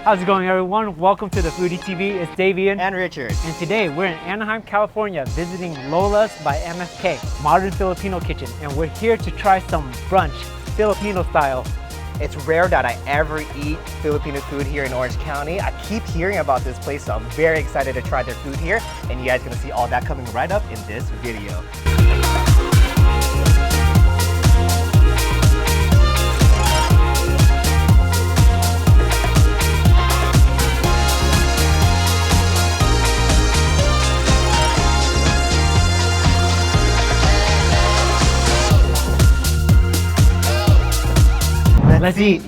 How's it going, everyone? Welcome to the Foodie TV. It's Davian and Richard. And today we're in Anaheim, California, visiting Lola's by MFK, modern Filipino kitchen. And we're here to try some brunch, Filipino style. It's rare that I ever eat Filipino food here in Orange County. I keep hearing about this place, so I'm very excited to try their food here. And you guys are gonna see all that coming right up in this video. Let's eat.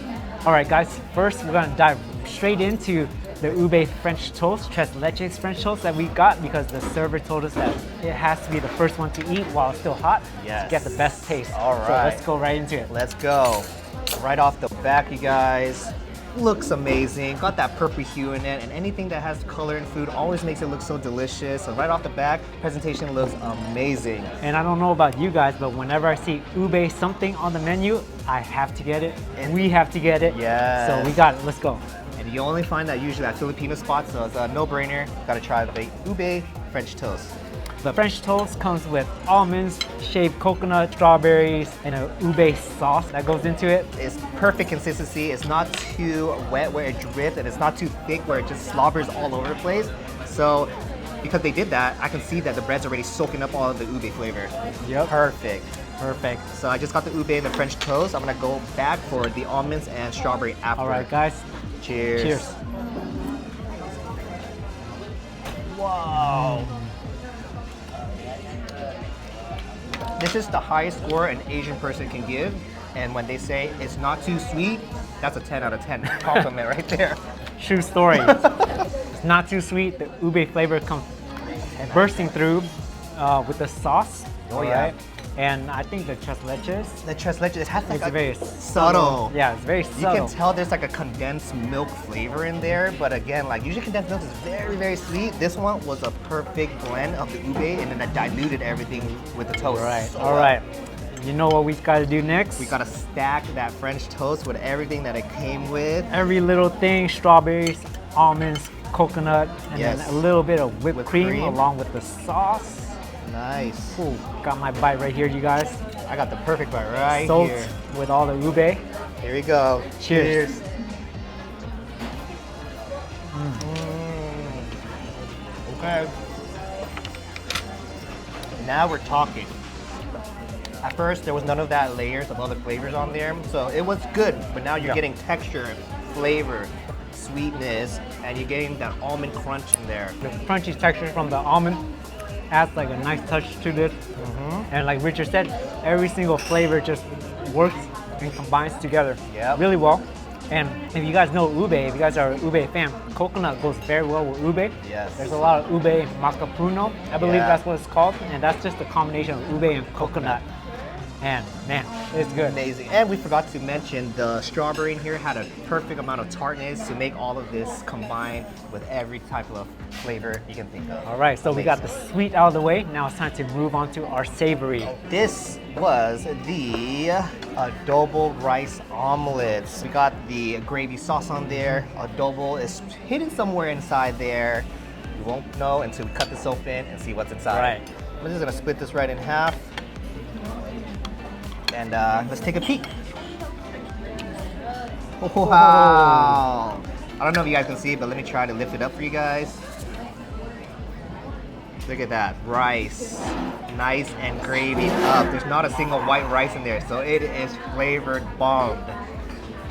All right, guys, first we're gonna dive straight into the ube French toast, Leches French toast that we got because the server told us that it has to be the first one to eat while it's still hot to get the best taste. All right. So let's go right into it. Let's go. Right off the back, you guys. Looks amazing. Got that purple hue in it, and anything that has color in food always makes it look so delicious. So right off the back, presentation looks amazing. And I don't know about you guys, but whenever I see ube something on the menu, I have to get it. And we have to get it. Yes. So we got it. Let's go. And you only find that usually at Filipino spots, so it's a no-brainer. Gotta try the ube French toast. The French toast comes with almonds, shaved coconut, strawberries, and a ube sauce that goes into it. It's perfect consistency. It's not too wet where it drips, and it's not too thick where it just slobbers all over the place. So, because they did that, I can see that the bread's already soaking up all of the ube flavor. Yep. Perfect. Perfect. So I just got the ube and the French toast. I'm gonna go back for the almonds and strawberry after. All right, guys. Cheers. Cheers. Wow. This is the highest score an Asian person can give, and when they say it's not too sweet, that's a 10 out of 10 compliment right there. True story. It's not too sweet. The ube flavor comes bursting through with the sauce. Oh yeah. And I think the Leches. The Leches, it has like It's very subtle. Yeah, it's very subtle. You can tell there's like a condensed milk flavor in there, but again, like usually condensed milk is very, very sweet. This one was a perfect blend of the ube, and then I diluted everything with the toast. Right. So, all right. You know what we gotta do next? We gotta stack that French toast with everything that it came with. Every little thing, strawberries, almonds, coconut, and then a little bit of whipped cream along with the sauce. Nice. Ooh, got my bite right here, you guys. I got the perfect bite right Soaked here. with all the ube. Here we go. Cheers. Okay. Now we're talking. At first, there was none of that layers of other flavors on there, so it was good. But now you're getting texture, flavor, sweetness, and you're getting that almond crunch in there. The crunchy texture from the almond adds like a nice touch to this. And like Richard said, every single flavor just works and combines together really well. And if you guys know ube, if you guys are an ube fan, coconut goes very well with ube. Yes. There's a lot of ube macapuno, I believe that's what it's called. And that's just a combination of ube and coconut. And man, it's good. Amazing. And we forgot to mention the strawberry in here had a perfect amount of tartness to make all of this combine with every type of flavor you can think of. All right, so we got the sweet out of the way. Now it's time to move on to our savory. This was the adobo rice omelets. We got the gravy sauce on there. Adobo is hidden somewhere inside there. You won't know until we cut this open and see what's inside. Right. I'm just gonna split this right in half. And let's take a peek. Wow! I don't know if you guys can see it, but let me try to lift it up for you guys. Look at that, rice. Nice and gravy up. There's not a single white rice in there, so it is flavored bombed.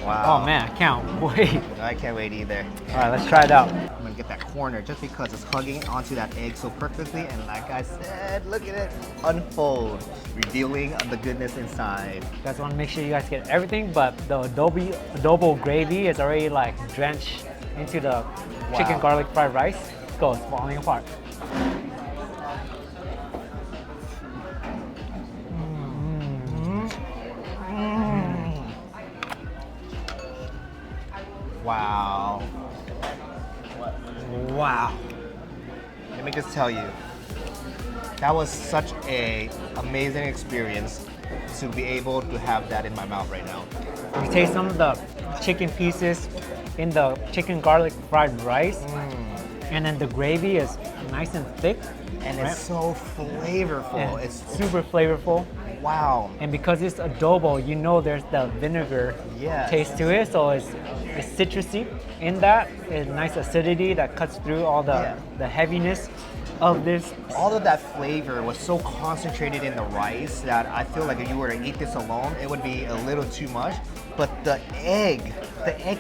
Wow. Oh man, I can't wait. I can't wait either. All right, let's try it out. I'm gonna get that corner just because it's hugging onto that egg so perfectly, and like I said, look at it unfold, revealing the goodness inside. You guys want to make sure you guys get everything, but the adobo gravy is already like drenched into the chicken garlic fried rice. Let's go, it's falling apart. Wow. Wow. Let me just tell you, that was such an amazing experience to be able to have that in my mouth right now. You taste some of the chicken pieces in the chicken garlic fried rice. And then the gravy is nice and thick. And it's so flavorful. And It's super flavorful. wow. And because it's adobo, you know there's the vinegar Yes. taste to it, so it's citrusy. In that, it's nice acidity that cuts through all the heaviness of this. All of that flavor was so concentrated in the rice that I feel like if you were to eat this alone, it would be a little too much. But the egg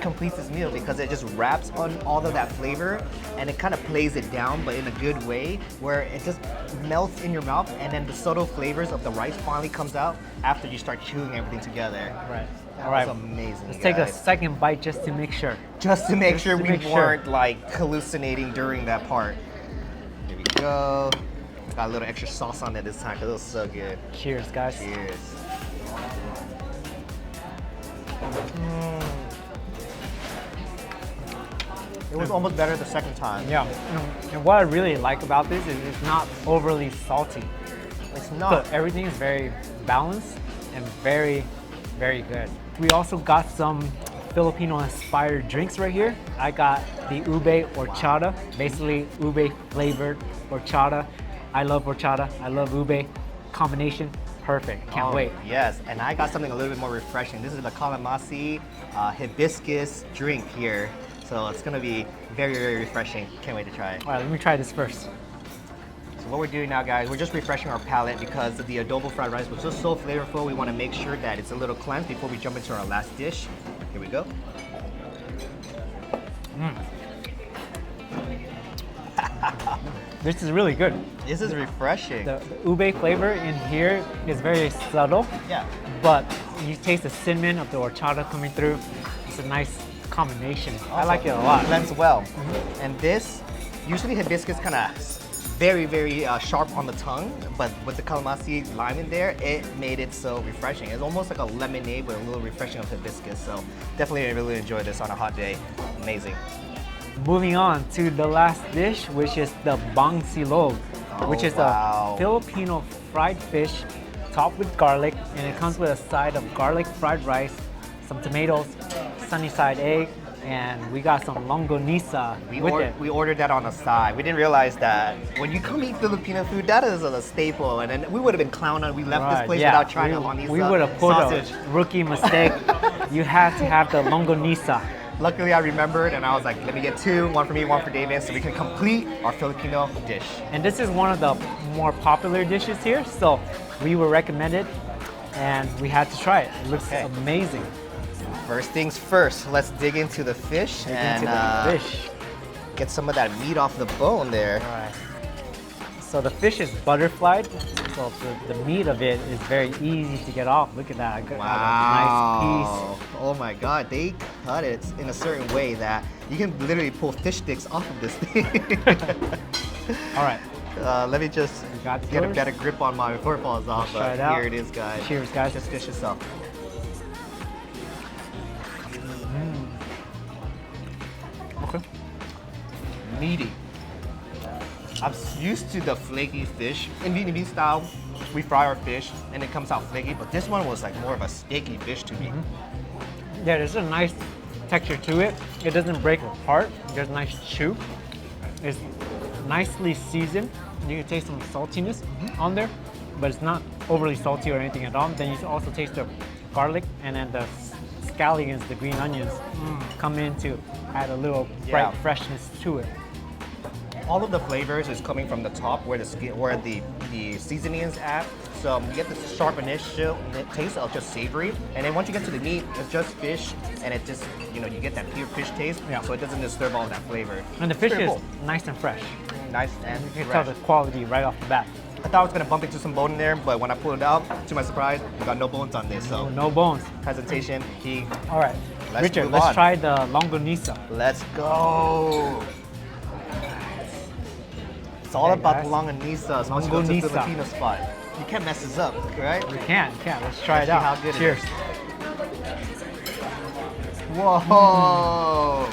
completes this meal because it just wraps on all of that flavor and it kind of plays it down, but in a good way, where it just melts in your mouth and then the subtle flavors of the rice finally comes out after you start chewing everything together. Right. That All right. was amazing. Let's you take a guys. second bite just to make sure. Just to make sure to we make sure. weren't like hallucinating during that part. Here we go. Got a little extra sauce on it this time because it was so good. Cheers, guys. Cheers. It was almost better the second time. Yeah. And what I really like about this is it's not overly salty. It's So not. everything is very balanced and very, very good. We also got some Filipino-inspired drinks right here. I got the ube horchata, basically ube flavored horchata. I love horchata. I love ube. Combination, perfect. Can't wait. Yes, and I got something a little bit more refreshing. This is the calamasi hibiscus drink here. So it's gonna be very, very refreshing. Can't wait to try it. All right, let me try this first. So what we're doing now, guys, we're just refreshing our palate because the adobo fried rice was just so flavorful. We want to make sure that it's a little cleansed before we jump into our last dish. Here we go. This is really good. This is refreshing. The ube flavor in here is very subtle, Yeah. but you taste the cinnamon of the horchata coming through. It's a nice combination. I like it a lot. Blends well. And this, usually hibiscus kind of very, very sharp on the tongue, but with the calamasi lime in there, it made it so refreshing. It's almost like a lemonade with a little refreshing of hibiscus. So definitely really enjoy this on a hot day. Amazing. Moving on to the last dish, which is the bang silog, which is wow. a Filipino fried fish topped with garlic, and it comes with a side of garlic fried rice, some tomatoes, sunny side egg, and we got some longanisa with it. We ordered that on the side. We didn't realize that when you come eat Filipino food, that is a staple. And then we would have been clowned. We left this place without trying the longanisa We would have put sausage. a rookie mistake. You have to have the longanisa. Luckily, I remembered, and I was like, let me get two, one for me, one for David, so we can complete our Filipino dish. And this is one of the more popular dishes here, so we were recommended, and we had to try it. It looks Okay. amazing. First things first, let's dig into the fish and Into the fish. get some of that meat off the bone there. All right. So the fish is butterflied, so the meat of it is very easy to get off. Look at that, I got a nice piece. Oh my God, they cut it in a certain way that you can literally pull fish sticks off of this thing. All right, Let me just You got get a yours? better grip on mine before it falls off. Try But it out. here it is, guys. Cheers, guys. Just fish itself. Okay. Meaty. I'm used to the flaky fish. In Vietnamese style, we fry our fish and it comes out flaky, but this one was like more of a steaky fish to me. Yeah, there's a nice texture to it. It doesn't break apart. There's a nice chew. It's nicely seasoned. You can taste some saltiness on there, but it's not overly salty or anything at all. Then you also taste the garlic and then the scallions, the green onions, come in to add a little bright Yeah. freshness to it. All of the flavors is coming from the top where the seasoning is at. So you get this sharp initial taste of just savory, and then once you get to the meat, it's just fish, and it just you get that pure fish taste. Yeah. So it doesn't disturb all of that flavor. And the fish Very is cool. nice and fresh. Nice and You can fresh. tell the quality right off the bat. I thought I was gonna bump into some bone in there, but when I pulled it out, to my surprise, we got no bones on this. So No bones. presentation, key. All right, Let's Richard, move let's on. try the longanisa. Let's go. It's all Okay, about guys. the longanisa. So once you go to the Longanisa. Filipino spot, you can't mess this up, right? You can't. Let's try Let's it see out. how good it Cheers. is. Whoa!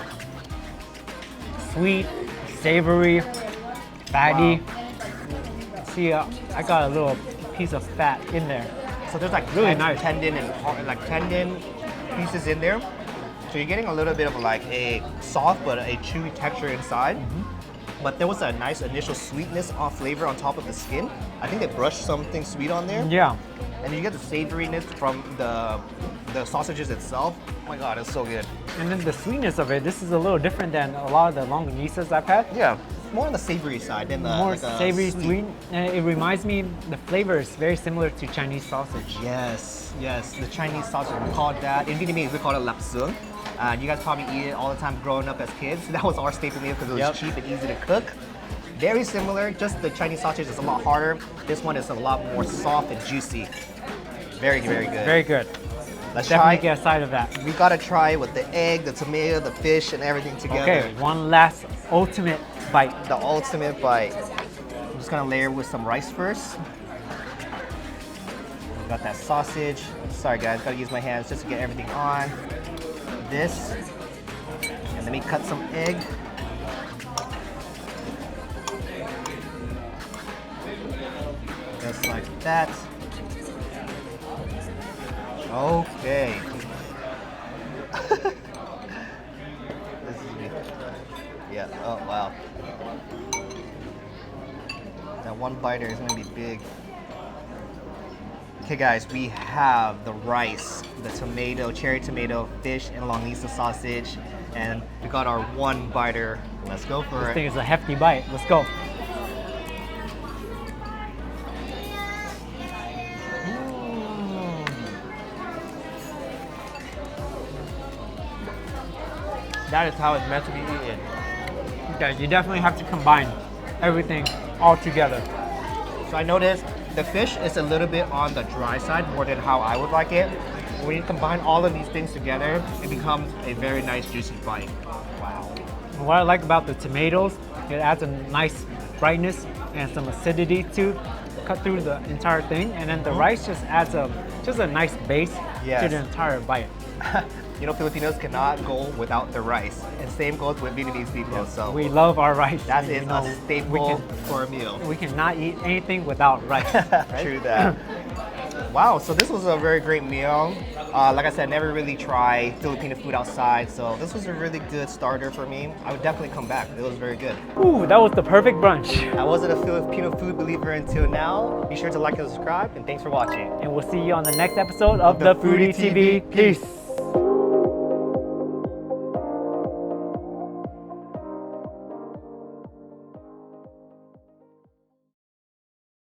Sweet, savory, fatty. See, I got a little piece of fat in there. So there's like Really ten- nice. tendon and tendon pieces in there, So you're getting a little bit of like a soft but a chewy texture inside. But there was a nice initial sweetness flavor on top of the skin. I think they brushed something sweet on there. Yeah. And you get the savoriness from the sausages itself. Oh my god, it's so good. And then the sweetness of it, this is a little different than a lot of the longanisas I've had. Yeah, it's more on the savory side than the More like a savory, sweet. And it reminds me, the flavor is very similar to Chinese sausage. Yes, yes, the Chinese sausage, we call it that. In Vietnamese, we call it lapsung. You guys probably eat it all the time growing up as kids. That was our staple meal because it was cheap and easy to cook. Very similar, just the Chinese sausage is a lot harder. This one is a lot more soft and juicy. Very, very good. Very good. Let's Definitely try. get a side of that. We gotta try it with the egg, the tomato, the fish, and everything together. Okay, one last ultimate bite. The ultimate bite. I'm just gonna layer with some rice first. We got that sausage. Sorry guys, gotta use my hands just to get everything on. This. And let me cut some egg. Just like that. Okay. This is me. Yeah, oh wow. That one biter is gonna be big. Okay guys, we have the rice, the tomato, cherry tomato, fish, and longanisa sausage. And we got our one biter. Let's go for This it. thing is a hefty bite. Let's go. That is how it's meant to be eaten. Okay, you definitely have to combine everything all together. So I noticed the fish is a little bit on the dry side more than how I would like it. When you combine all of these things together, it becomes a very nice juicy bite. Wow. And what I like about the tomatoes, it adds a nice brightness and some acidity to cut through the entire thing. And then the rice just adds just a nice base to the entire bite. You know, Filipinos cannot go without the rice. And same goes with Vietnamese people. So We love our rice. that and, is you know, a staple for a meal. we cannot eat anything without rice. Right? True that. Wow, so this was a very great meal. Like I said, never really tried Filipino food outside, so this was a really good starter for me. I would definitely come back. It was very good. Ooh, that was the perfect brunch. I wasn't a Filipino food believer until now. Be sure to like and subscribe, and thanks for watching. And we'll see you on the next episode of the Foodie TV. Peace.